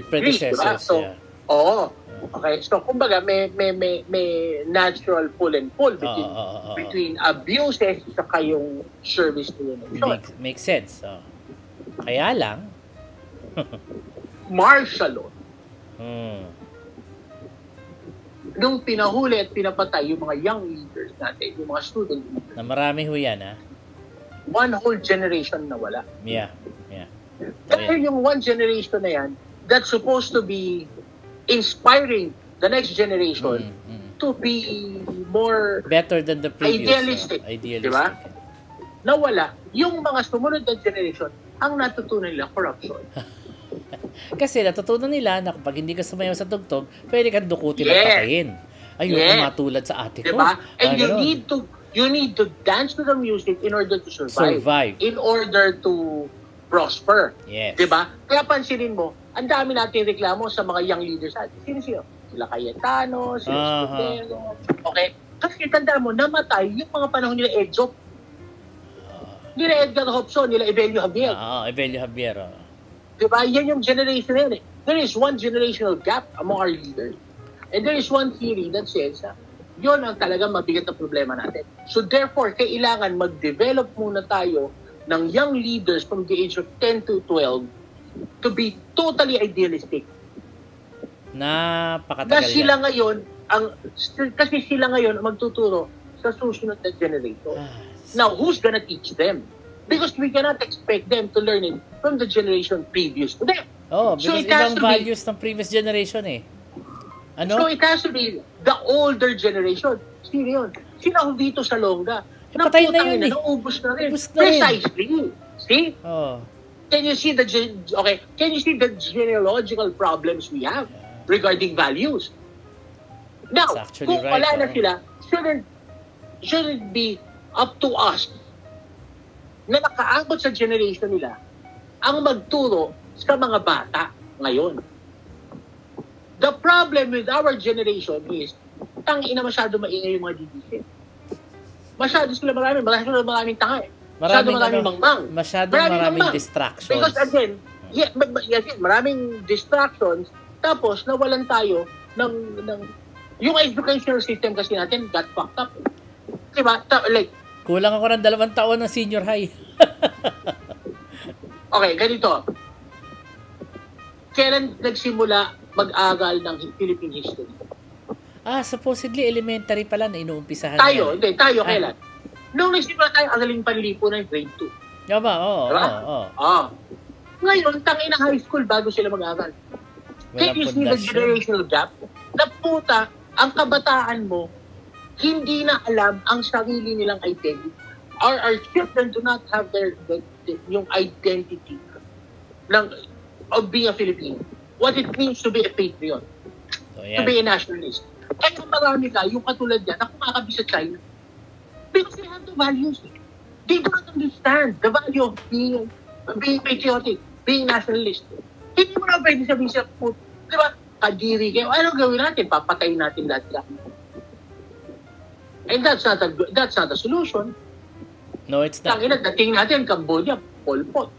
predecessors. So, okay. So, kumbaga, may natural pull and pull between abuses sa yung service nila. Makes sense. Kaya lang, martial law. Nung pinahuli at pinapatay yung mga young leaders natin, yung mga student leaders. Na marami ho yan, ha? One whole generation na wala. Yeah. Dahil yung one generation na yan, that's supposed to be inspiring the next generation to be more better than the previous. Idealistic. Diba? Nawala. Yung mga sumunod na generation, ang natutunan nila, corruption. Kasi natutunan nila na kapag hindi ka sumayaw sa tugtog, pwede kang dukutin at patayin. Ayun, matulad sa ate ko. Diba? And you need to dance to the music in order to survive. In order to prosper. Yes. Diba? Kaya pansinin mo, ang dami natin reklamo sa mga young leaders natin. Sino? Sila Cayetano, sila Escudero. Okay? Kasi tanda mo, namatay yung mga panahon nila Edzop. Nila Edgar Hobson, nila Evelio Javier. Evelio Javier. Diba? Yan yung generation yan eh. There is one generational gap among our leaders. And there is one theory that says, yun ang talagang mabigat na problema natin. So therefore, kailangan mag-develop muna tayo ng young leaders from the age of 10 to 12 to be totally idealistic. Napakatagal kasi sila ngayon ang magtuturo sa susunod na generation. Now, who's gonna teach them? Because we cannot expect them to learn it from the generation previous to them. Because ibang values ng previous generation eh. So it has to be the older generation. Sino yun? Sino ang dito sa Longga? Patay na yun eh. Naubos na rin. Precisely. See? Can you see the genealogical problems we have regarding values? Now, kung wala na sila, shouldn't be up to us na nakaabot sa generation nila ang magturo sa mga bata ngayon. The problem with our generation is tangina masyado maingay yung mga DDC. Masyado sila maraming tanga eh. Maraming mangmang. Maraming distractions. Because again, maraming distractions, tapos nawalan tayo ng yung educational system kasi natin got fucked up. Diba? Kulang ako ng 2 taon ng senior high. Okay, ganito. Kailan nagsimula mag-aral ng Philippine history? Supposedly elementary pala na inuumpisahan. Tayo kailan? Nung nagsimula tayo, agaling panlipunan, grade 2. Diba? Ngayon, tangin na high school bago sila mag-aral. Can you see the generational gap? Na puta, ang kabataan mo, hindi na alam ang sarili nilang identity. Our children do not have yung identity of being a Filipino. What it means to be a patriot. To be a nationalist. Kaya marami ka, yung katulad yan, na kumakabi sa China. Because they have the values. They don't understand the value of being patriotic, being nationalist. Hindi mo na pwede sabihin sa food. Di ba? Kadiri kayo. Ano gawin natin? Papatayin natin lahat. And that's not a solution. No, it's not. Tangina, dating natin, Cambodia, Pol Pot.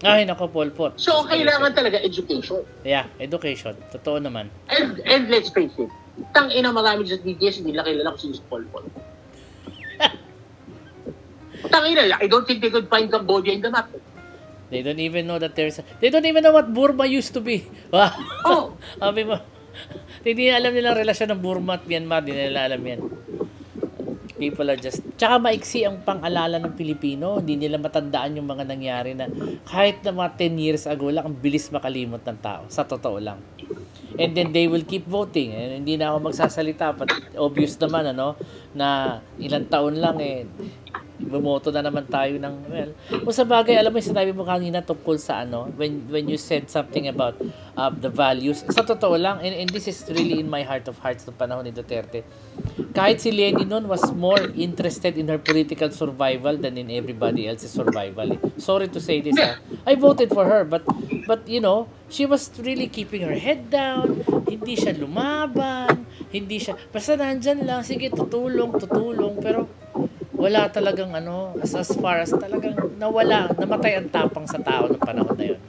Ay, nako, Pol Pot. So, kailangan talaga education. Yeah, education. Totoo naman. And let's face it, tangina marami sa DDS, hindi nila kilala kung sino si Pol Pot. Tangina, I don't think they could find Cambodia in the map. They don't even know that they don't even know what Burma used to be. Wow. Oh. Sabi mo, hindi alam nila ang relasyon ng Burma at Myanmar, hindi nila alam yan. People are just... Tsaka maiksi ang pang-alala ng Pilipino. Hindi nila matandaan yung mga nangyari na kahit na mga 10 years ago lang, ang bilis makalimot ng tao. Sa totoo lang. And then they will keep voting. And hindi na ako magsasalita. But obvious naman, na ilang taon lang bumoto na naman tayo ng, well, kung sa bagay, alam mo yung sinabi mo kanina tungkol sa when you said something about the values, sa totoo lang, and this is really in my heart of hearts ng panahon ni Duterte, kahit si Lenny noon was more interested in her political survival than in everybody else's survival. Sorry to say this, I voted for her, but she was really keeping her head down, hindi siya lumaban, basta nandyan lang, sige, tutulong, pero wala talagang as far as talagang namatay ang tapang sa tao ng panahon na yun.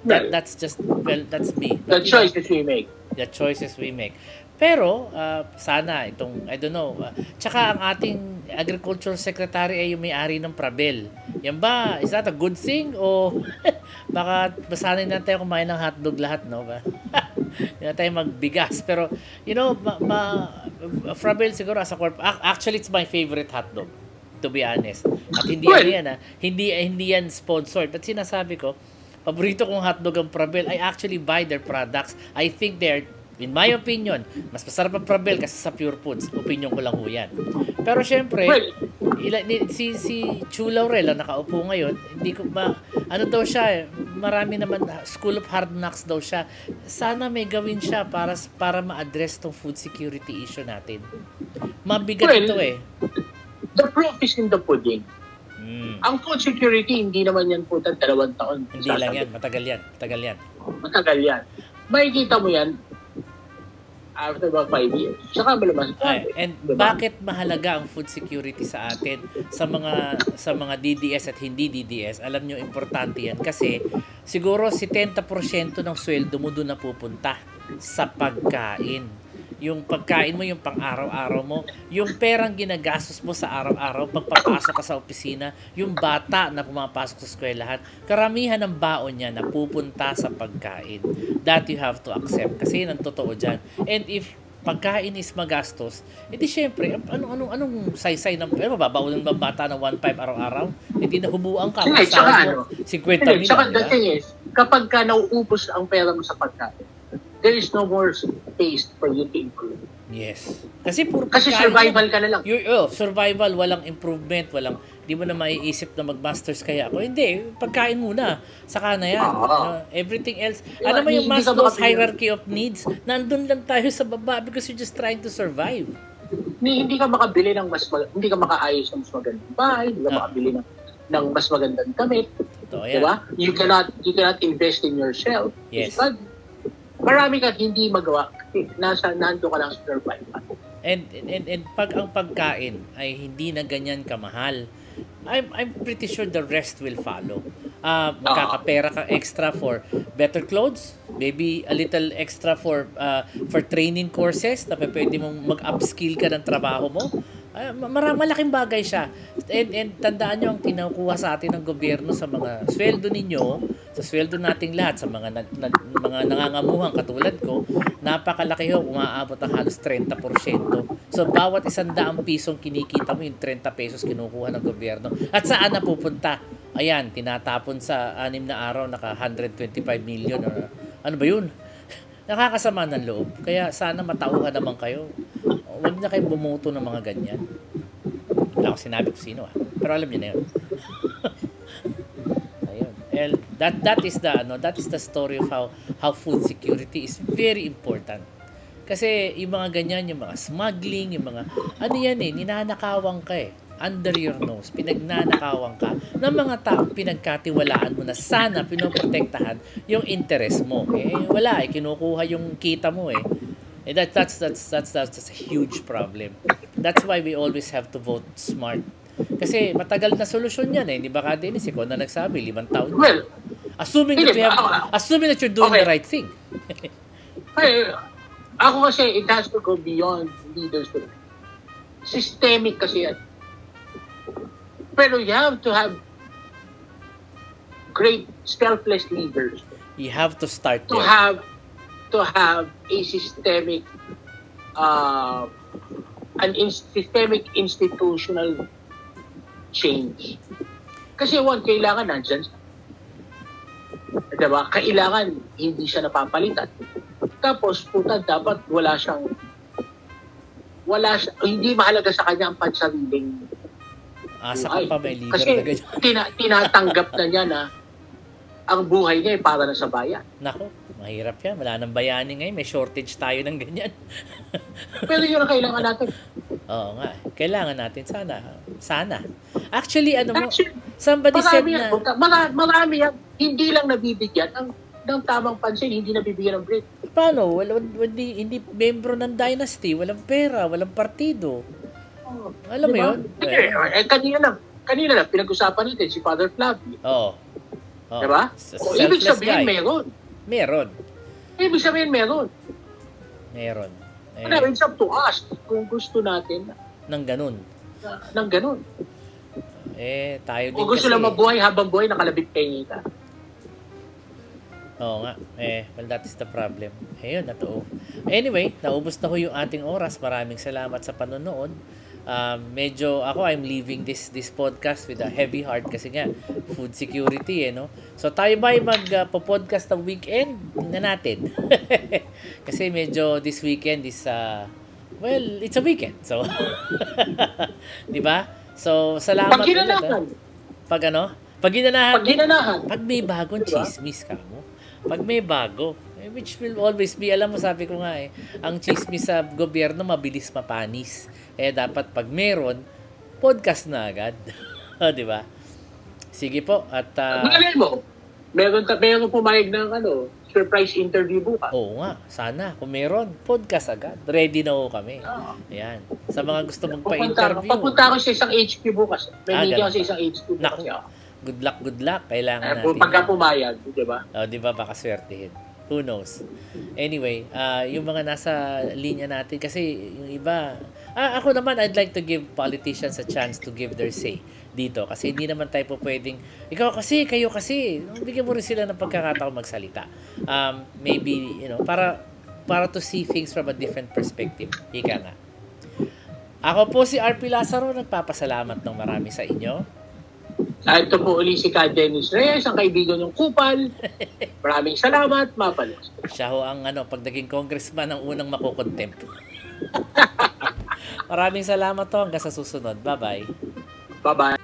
That's that's me. The choices we make. The choices we make. Pero, sana itong, I don't know, tsaka ang ating agricultural secretary ay yung may-ari ng Prabel. Yan ba, is that a good thing? O baka basanin na tayo kumain ng hotdog lahat, no? Hindi na tayo magbigas. Pero, Frabel siguro as a actually it's my favorite hotdog, to be honest. At hindi hindi yan sponsored. But sinasabi ko, paborito kong hotdog ang Frabel. I actually buy their products. I think they're, in my opinion, mas masarap ang Frabel kasi sa Pure Foods. Opinion ko lang ho yan. Pero syempre, si Chu Laurel nakaupo ngayon, hindi ko ba, daw siya, marami naman, School of Hard Knocks daw siya. Sana may gawin siya para ma-address tong food security issue natin. Mabigat ito The proof is in the pudding. Ang food security, hindi naman yan po 2 taon. Hindi lang yan, matagal yan. Matagal yan. Makikita mo yan after about 5 years. Saka malaman. And bakit mahalaga ang food security sa atin sa mga DDS at hindi DDS? Alam nyo, importante yan kasi siguro 70% ng sweldo mo doon na pupunta sa pagkain. Yung pagkain mo, yung pang-araw-araw mo, yung perang ginagastos mo sa araw-araw, pagpapasok ka sa opisina, yung bata na pumapasok sa eskwelahan, karamihan ng baon niya na pupunta sa pagkain. That you have to accept. Kasi yun ang totoo dyan. And if pagkain is magastos, edi syempre, anong saysay ng, babaunan ba bata ng 1.5 araw-araw? Hindi na humuang ka. Tsaka 50 million. Tsaka the thing is, kapag ka nauubos ang pera mo sa pagkain, there is no more space for you to improve. Yes. Kasi survival ka na lang. Survival, walang improvement, di mo na maiisip na mag-masters kaya ako. Hindi, pagkain muna. Saka na yan. Everything else. Alam mo yung Maslow's hierarchy of needs, nandun lang tayo sa baba because you're just trying to survive. Hindi ka makabili ng hindi ka makaayos ng mas magandang bahay, hindi ka makabili ng mas magandang damit. Totoo yan. Diba? You cannot invest in yourself. Yes. Marami ka hindi magawa kasi nando ka lang sa survival. And pag ang pagkain ay hindi na ganyan kamahal, I'm pretty sure the rest will follow. Magkakapera ka extra for better clothes, maybe a little extra for training courses na pwede mong mag-upskill ka ng trabaho mo. Malaking bagay siya. And tandaan nyo, ang kinukuha sa atin ng gobyerno sa mga sweldo ninyo, sa sweldo nating lahat, sa mga nangangamuhang katulad ko, napakalaki ho, umaabot ng halos 30%. So, bawat 100 pisong kinikita mo, yung 30 pesos kinukuha ng gobyerno. At saan napupunta? Ayan, tinatapon sa 6 na araw, naka 125 million. Or, ano ba yun? Nakakasama ng loob. Kaya sana matauhan naman kayo. Huwag na kayo bumuto ng mga ganyan. Wala ko sinabi ko sino pero alam niyo na yun. Ayun. And that is the story of how food security is very important. Kasi yung mga ganyan, yung mga smuggling, yung mga, ano yan ninanakawan ka under your nose, pinagnanakawan ka ng mga taong pinagkatiwalaan mo na sana pinoprotektahan yung interest mo. Wala kinukuha yung kita mo that's a huge problem. That's why we always have to vote smart. Kasi matagal na solusyon yan Di ba Dennis? Ikaw na nagsabi, 5 taon. Well, assuming that you're doing the right thing. Ako kasi, it has to go beyond leadership. Systemic kasi yan. Pero you have to have great selfless leaders. You have to start to have a systemic systemic institutional change. Kasi kailangan nandyan. Diba? Kailangan hindi siya napapalitan. Tapos dapat hindi mahalaga sa kanya ang pansariling asa ka pa may leader kasi na ganyan. Tinatanggap na niya na ang buhay niya ay para na sa bayan. Nako, mahirap yan. Wala nang bayani ngayon. May shortage tayo ng ganyan. Pero yun ang kailangan natin. Oo nga. Kailangan natin sana. Actually, somebody said na... Marami yan. Hindi lang nabibigyan ng tamang pansin, hindi nabibigyan ng break. Paano? Hindi membro ng dynasty. Walang pera, walang partido. Alam mo yun? Kanina lang, pinag-usapan natin si Father Flavio. Oo. Diba? Ibig sabihin, meron. Ibig sabihin, meron. It's up to us kung gusto natin ng ganun. Tayo din kung gusto lang mabuhay habang buhay, nakalabit pengita. Oo nga. Well, that is the problem. Ayun, natuo. Anyway, naubos na ho yung ating oras. Maraming salamat sa panonood. Medyo I'm leaving this podcast with a heavy heart kasi nga food security So tayo ba ay magpo-podcast ng weekend? Tingnan natin. Kasi medyo this weekend is it's a weekend. So 'di ba? So salamat Pag may bagong chismis ka mo. Pag may bago, which will always be, alam mo, sabi ko nga ang chismis sa gobyerno mabilis mapanis. Dapat pag meron, podcast na agad. Di ba? Sige po. At Magalin mo, meron pumayag ng surprise interview bukas. Oo nga, sana. Kung meron, podcast agad. Ready na ho kami. Ayan. Sa mga gusto magpa-interview. Papunta ako sa isang HQ bukas. May meeting ako sa isang HQ bukas. Good luck. Kailangan natin. Pagka pumayag, di ba? Di ba, baka swertihin. Who knows? Anyway, yung mga nasa linya natin, kasi yung iba, ako naman, I'd like to give politicians a chance to give their say dito. Kasi hindi naman tayo po pwedeng, ikaw kasi, kayo kasi, bigyan mo rin sila ng pagkakataon magsalita. Maybe, para to see things from a different perspective. Ika nga. Ako po si RP Lazaro, nagpapasalamat ng marami sa inyo. Ito po uli si Dennis Reyes, ang kaibigan ng Kupal. Maraming salamat, mapalos. Siya ho ang pag naging congressman, ang unang makukontempt. Maraming salamat hanggang sa susunod. Bye-bye. Bye-bye.